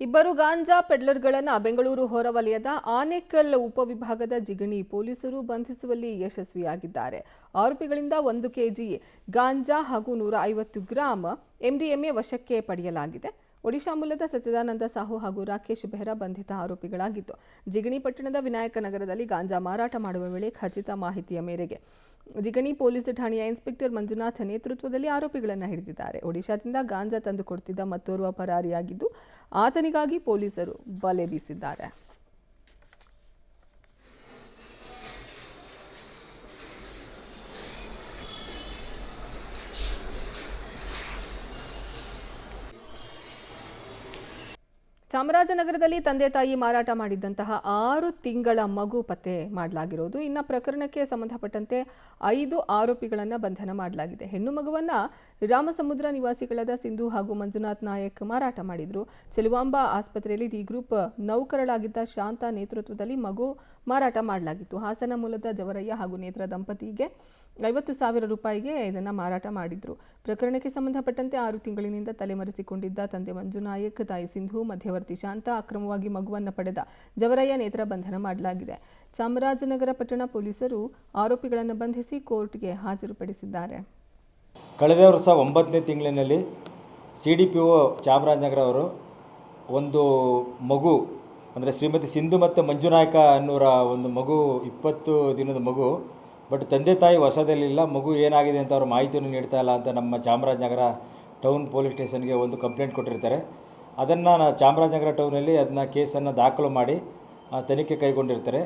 ಇಬ್ಬರು ಗಾಂಜಾ ಪೆಡ್ಲರ್ಗಳನ್ನು ಬೆಂಗಳೂರು ಹೊರವಲಯದ ಆನೇಕಲ್ ಉಪವಿಭಾಗದ ಜಿಗಣಿ ಪೊಲೀಸರು ಬಂಧಿಸುವಲ್ಲಿ ಯಶಸ್ವಿಯಾಗಿದ್ದಾರೆ. ಆರೋಪಿಗಳಿಂದ 1 ಕೆಜಿ ಗಾಂಜಾ ಹಾಗೂ 150 ಗ್ರಾಂ ಎಂಡಿಎಂಎ ವಶಕ್ಕೆ ಪಡೆಯಲಾಗಿದೆ. ಒಡಿಶಾ ಮೂಲದ ಸಚ್ಚಿದಾನಂದ ಸಾಹು ಹಾಗೂ ರಾಕೇಶ್ ಬೆಹ್ರಾ ಬಂಧಿತ ಆರೋಪಿಗಳಾಗಿದ್ದು, ಜಿಗಣಿ ಪಟ್ಟಣದ ವಿನಾಯಕ ನಗರದಲ್ಲಿ ಗಾಂಜಾ ಮಾರಾಟ ಮಾಡುವ ವೇಳೆ ಖಚಿತ ಮಾಹಿತಿಯ ಮೇರೆಗೆ ಜಿಗಣಿ ಪೊಲೀಸ್ ಠಾಣೆಯ ಇನ್ಸ್ಪೆಕ್ಟರ್ ಮಂಜುನಾಥ್ ನೇತೃತ್ವದಲ್ಲಿ ಆರೋಪಿಗಳನ್ನು ಹಿಡಿದಿದ್ದಾರೆ. ಒಡಿಶಾದಿಂದ ಗಾಂಜಾ ತಂದುಕೊಡುತ್ತಿದ್ದ ಮತ್ತೋರ್ವ ಪರಾರಿಯಾಗಿದ್ದು, ಆತನಿಗಾಗಿ ಪೊಲೀಸರು ಬಲೆ ಬೀಸಿದ್ದಾರೆ. ಚಾಮರಾಜನಗರದಲ್ಲಿ ತಂದೆ ತಾಯಿ ಮಾರಾಟ ಮಾಡಿದ್ದಂತಹ 6 ತಿಂಗಳ ಮಗು ಪತ್ತೆ ಮಾಡಲಾಗಿರೋದು. ಇನ್ನು ಪ್ರಕರಣಕ್ಕೆ ಸಂಬಂಧಪಟ್ಟಂತೆ 5 ಆರೋಪಿಗಳನ್ನು ಬಂಧನ ಮಾಡಲಾಗಿದೆ. ಹೆಣ್ಣು ಮಗುವನ್ನ ರಾಮಸಮುದ್ರ ನಿವಾಸಿಗಳಾದ ಸಿಂಧು ಹಾಗೂ ಮಂಜುನಾಥ್ ನಾಯಕ್ ಮಾರಾಟ ಮಾಡಿದ್ರು. ಚೆಲುವಾಂಬಾ ಆಸ್ಪತ್ರೆಯಲ್ಲಿ ಡಿ ಗ್ರೂಪ್ ನೌಕರಳಾಗಿದ್ದ ಶಾಂತ ನೇತೃತ್ವದಲ್ಲಿ ಮಗು ಮಾರಾಟ ಮಾಡಲಾಗಿತ್ತು. ಹಾಸನ ಮೂಲದ ಜವರಯ್ಯ ಹಾಗೂ ನೇತ್ರ ದಂಪತಿಗೆ 50,000 ರೂಪಾಯಿಗೆ ಇದನ್ನು ಮಾರಾಟ ಮಾಡಿದ್ರು. ಪ್ರಕರಣಕ್ಕೆ ಸಂಬಂಧಪಟ್ಟಂತೆ 6 ತಿಂಗಳಿನಿಂದ ತಲೆಮರೆಸಿಕೊಂಡಿದ್ದ ತಂದೆ ಮಂಜು ನಾಯಕ್, ತಾಯಿ ಸಿಂಧು, ಮಧ್ಯವರ್ತಿ ಶಾಂತ, ಅಕ್ರಮವಾಗಿ ಮಗುವನ್ನು ಪಡೆದ ಜವರಯ್ಯ ನೇತ್ರ ಬಂಧನ ಮಾಡಲಾಗಿದೆ. ಚಾಮರಾಜನಗರ ಪಟ್ಟಣ ಪೊಲೀಸರು ಆರೋಪಿಗಳನ್ನು ಬಂಧಿಸಿ ಕೋರ್ಟ್ಗೆ ಹಾಜರುಪಡಿಸಿದ್ದಾರೆ. ಕಳೆದ ವರ್ಷ 9ನೇ ತಿಂಗಳಿನಲ್ಲಿ CDPO ಚಾಮರಾಜನಗರ ಅವರು ಒಂದು ಮಗು ಅಂದರೆ ಶ್ರೀಮತಿ ಸಿಂಧು ಮತ್ತು ಮಂಜುನಾಯಕ ಅನ್ನೋರ ಒಂದು ಮಗು 20 ದಿನದ ಮಗು, ಬಟ್ ತಂದೆ ತಾಯಿ ವಶದಲ್ಲಿಲ್ಲ, ಮಗು ಏನಾಗಿದೆ ಅಂತ ಅವರು ಮಾಹಿತಿಯನ್ನು ನೀಡ್ತಾ ಇಲ್ಲ ಅಂತ ನಮ್ಮ ಚಾಮರಾಜನಗರ ಟೌನ್ ಪೊಲೀಸ್ ಸ್ಟೇಷನ್ಗೆ ಒಂದು ಕಂಪ್ಲೇಂಟ್ ಕೊಟ್ಟಿರ್ತಾರೆ. ಅದನ್ನು ಚಾಮರಾಜನಗರ ಟೌನಲ್ಲಿ ಅದನ್ನ ಕೇಸನ್ನು ದಾಖಲು ಮಾಡಿ ತನಿಖೆ ಕೈಗೊಂಡಿರ್ತಾರೆ.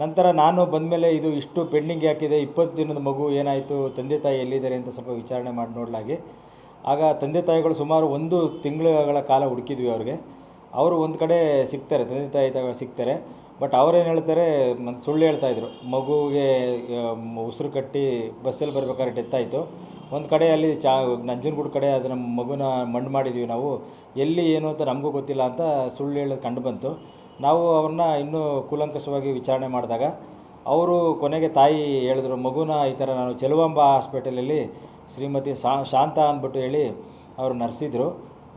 ನಂತರ ನಾನು ಬಂದಮೇಲೆ ಇದು ಇಷ್ಟು ಪೆಂಡಿಂಗ್ ಯಾಕಿದೆ, 20 ದಿನದ ಮಗು ಏನಾಯಿತು, ತಂದೆ ತಾಯಿ ಎಲ್ಲಿದ್ದಾರೆ ಅಂತ ಸ್ವಲ್ಪ ವಿಚಾರಣೆ ಮಾಡಿ ನೋಡಲಾಗಿ ಆಗ ತಂದೆ ತಾಯಿಗಳು ಸುಮಾರು 1 ತಿಂಗಳ ಕಾಲ ಹುಡುಕಿದ್ವಿ ಅವ್ರಿಗೆ. ಅವರು ಒಂದು ಕಡೆ ಸಿಗ್ತಾರೆ, ತಂದೆ ತಾಯಿ ಸಿಗ್ತಾರೆ, ಬಟ್ ಅವರೇನು ಹೇಳ್ತಾರೆ, ಸುಳ್ಳು ಹೇಳ್ತಾಯಿದ್ರು. ಮಗುಗೆ ಉಸಿರು ಕಟ್ಟಿ ಬಸ್ಸಲ್ಲಿ ಬರಬೇಕಾದ್ರೆ ಡೆತ್ ಆಯಿತು. ಒಂದು ಕಡೆ ಅಲ್ಲಿ ನಂಜನಗೂಡು ಕಡೆ ಅದನ್ನು ಮಗುನ ಮಣ್ಣು ಮಾಡಿದ್ವಿ ನಾವು, ಎಲ್ಲಿ ಏನು ಅಂತ ನಮಗೂ ಗೊತ್ತಿಲ್ಲ ಅಂತ ಸುಳ್ಳು ಹೇಳೋದು ಕಂಡು ಬಂತು. ನಾವು ಅವ್ರನ್ನ ಇನ್ನೂ ಕೂಲಂಕಷವಾಗಿ ವಿಚಾರಣೆ ಮಾಡಿದಾಗ ಅವರು ಕೊನೆಗೆ ತಾಯಿ ಹೇಳಿದ್ರು, ಮಗುನ ಈ ಥರ ನಾನು ಚೆಲುವಾಂಬಾ ಹಾಸ್ಪಿಟಲಲ್ಲಿ ಶ್ರೀಮತಿ ಶಾಂತ ಅಂದ್ಬಿಟ್ಟು ಹೇಳಿ ಅವರು ನರ್ಸಿದ್ರು,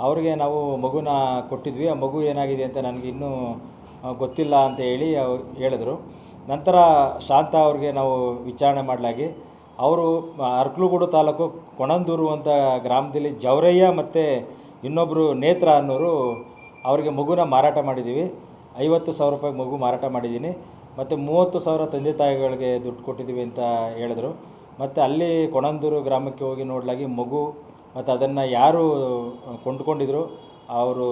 ಅವ್ರಿಗೆ ನಾವು ಮಗುನ ಕೊಟ್ಟಿದ್ವಿ, ಆ ಮಗು ಏನಾಗಿದೆ ಅಂತ ನನಗೆ ಇನ್ನೂ ಗೊತ್ತಿಲ್ಲ ಅಂತ ಹೇಳಿ ಹೇಳಿದ್ರು. ನಂತರ ಶಾಂತ ಅವ್ರಿಗೆ ನಾವು ವಿಚಾರಣೆ ಮಾಡಲಾಗಿ ಅವರು ಅರ್ಕಲಗೂಡು ತಾಲೂಕು ಕೊಣಂದೂರು ಅಂತ ಗ್ರಾಮದಲ್ಲಿ ಜವರಯ್ಯ ಮತ್ತು ಇನ್ನೊಬ್ಬರು ನೇತ್ರ ಅನ್ನೋರು ಅವರಿಗೆ ಮಗುನ ಮಾರಾಟ ಮಾಡಿದ್ದೀವಿ. 50,000 ರೂಪಾಯಿ ಮಗು ಮಾರಾಟ ಮಾಡಿದ್ದೀನಿ, ಮತ್ತು 30,000 ತಂದೆ ತಾಯಿಗಳಿಗೆ ದುಡ್ಡು ಕೊಟ್ಟಿದ್ದೀವಿ ಅಂತ ಹೇಳಿದ್ರು. ಮತ್ತು ಅಲ್ಲಿ ಕೊಣಂದೂರು ಗ್ರಾಮಕ್ಕೆ ಹೋಗಿ ನೋಡಲಾಗಿ ಮಗು ಮತ್ತು ಅದನ್ನು ಯಾರು ಕೊಂಡುಕೊಂಡಿದ್ರು ಅವರು